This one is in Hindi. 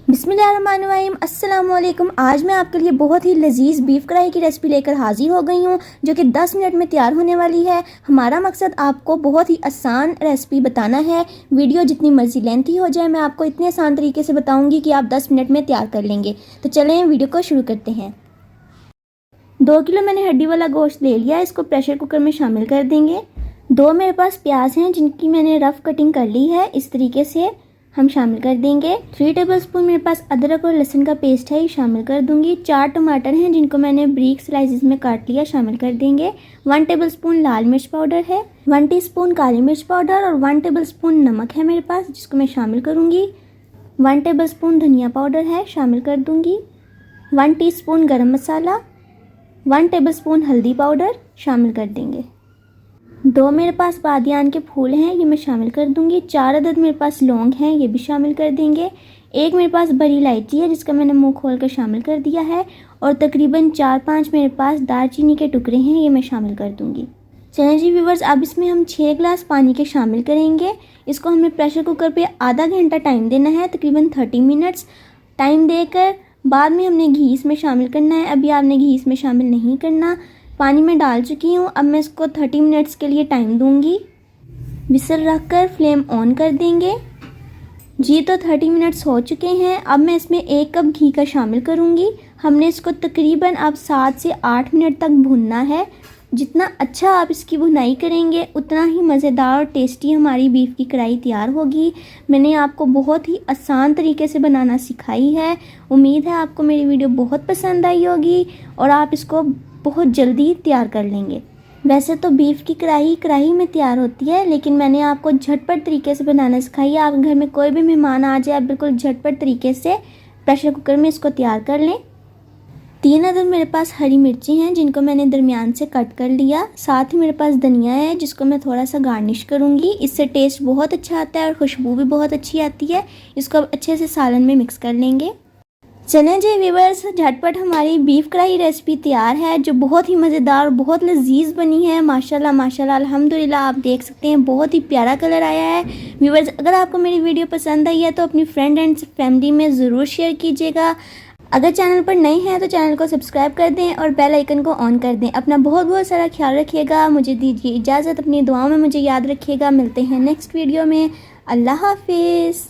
बिस्मिल्लाहिर्रहमानिर्रहीम अस्सलाम वालेकुम। आज मैं आपके लिए बहुत ही लजीज बीफ कढ़ाई की रेसिपी लेकर हाजिर हो गई हूँ, जो कि 10 मिनट में तैयार होने वाली है। हमारा मकसद आपको बहुत ही आसान रेसिपी बताना है। वीडियो जितनी मर्जी लेंथी हो जाए, मैं आपको इतने आसान तरीके से बताऊँगी कि आप 10 मिनट में तैयार कर लेंगे। तो चलें वीडियो को शुरू करते हैं। 2 किलो मैंने हड्डी वाला गोश्त ले लिया, इसको प्रेशर कुकर में शामिल कर देंगे। 2 मेरे पास प्याज हैं जिनकी मैंने रफ़ कटिंग कर ली है, इस तरीके से हम शामिल कर देंगे। 3 टेबलस्पून मेरे पास अदरक और लहसुन का पेस्ट है, ये शामिल कर दूंगी। 4 टमाटर हैं जिनको मैंने ब्रीक स्लाइसेस में काट लिया, शामिल कर देंगे। 1 टेबलस्पून लाल मिर्च पाउडर है, 1 टीस्पून काली मिर्च पाउडर और 1 टेबलस्पून नमक है मेरे पास, जिसको मैं शामिल करूंगी। 1 टेबलस्पून धनिया पाउडर है, शामिल कर दूंगी। 1 टीस्पून गरम मसाला, 1 टेबलस्पून हल्दी पाउडर शामिल कर देंगे। 2 मेरे पास बादियान के फूल हैं, ये मैं शामिल कर दूंगी। 4 अदद मेरे पास लौंग हैं, ये भी शामिल कर देंगे। 1 मेरे पास बड़ी इलायची है, जिसका मैंने मुंह खोल कर शामिल कर दिया है। और तकरीबन 4-5 मेरे पास दालचीनी के टुकड़े हैं, ये मैं शामिल कर दूंगी। चलें जी व्यूवर्स, अब इसमें हम 6 गिलास पानी के शामिल करेंगे। इसको हमें प्रेशर कुकर पे आधा घंटा टाइम देना है, तकरीबन 30 मिनट्स टाइम देकर बाद में हमने घी इसमें शामिल करना है। अभी आपने घी इसमें शामिल नहीं करना। पानी में डाल चुकी हूँ, अब मैं इसको 30 मिनट्स के लिए टाइम दूंगी। विसल रखकर फ्लेम ऑन कर देंगे जी। तो 30 मिनट्स हो चुके हैं। अब मैं इसमें 1 कप घी का शामिल करूँगी। हमने इसको तकरीबन अब 7 से 8 मिनट तक भूनना है। जितना अच्छा आप इसकी भुनाई करेंगे, उतना ही मज़ेदार और टेस्टी हमारी बीफ की कढ़ाई तैयार होगी। मैंने आपको बहुत ही आसान तरीके से बनाना सिखाई है। उम्मीद है आपको मेरी वीडियो बहुत पसंद आई होगी और आप इसको बहुत जल्दी तैयार कर लेंगे। वैसे तो बीफ की कढ़ाई में तैयार होती है, लेकिन मैंने आपको झटपट तरीके से बनाना सिखाई है। आप घर में कोई भी मेहमान आ जाए, आप बिल्कुल झटपट तरीके से प्रेशर कुकर में इसको तैयार कर लें। 3 अदद मेरे पास हरी मिर्ची हैं, जिनको मैंने दरमियान से कट कर लिया। साथ ही मेरे पास धनिया है, जिसको मैं थोड़ा सा गार्निश करूँगी। इससे टेस्ट बहुत अच्छा आता है और खुशबू भी बहुत अच्छी आती है। इसको अब अच्छे से सालन में मिक्स कर लेंगे। चलें जी व्यूवर्स, झटपट हमारी बीफ कढ़ाई रेसिपी तैयार है, जो बहुत ही मज़ेदार और बहुत लजीज बनी है। माशाल्लाह माशाल्लाह अल्हम्दुलिल्लाह। आप देख सकते हैं बहुत ही प्यारा कलर आया है। व्यूवर्स, अगर आपको मेरी वीडियो पसंद आई है तो अपनी फ्रेंड एंड फैमिली में ज़रूर शेयर कीजिएगा। अगर चैनल पर नए हैं तो चैनल को सब्सक्राइब कर दें और बेल आइकन को ऑन कर दें। अपना बहुत बहुत सारा ख्याल रखिएगा। मुझे दीजिए इजाज़त, अपनी दुआओं में मुझे याद रखिएगा। मिलते हैं नेक्स्ट वीडियो में। अल्लाह हाफिज़।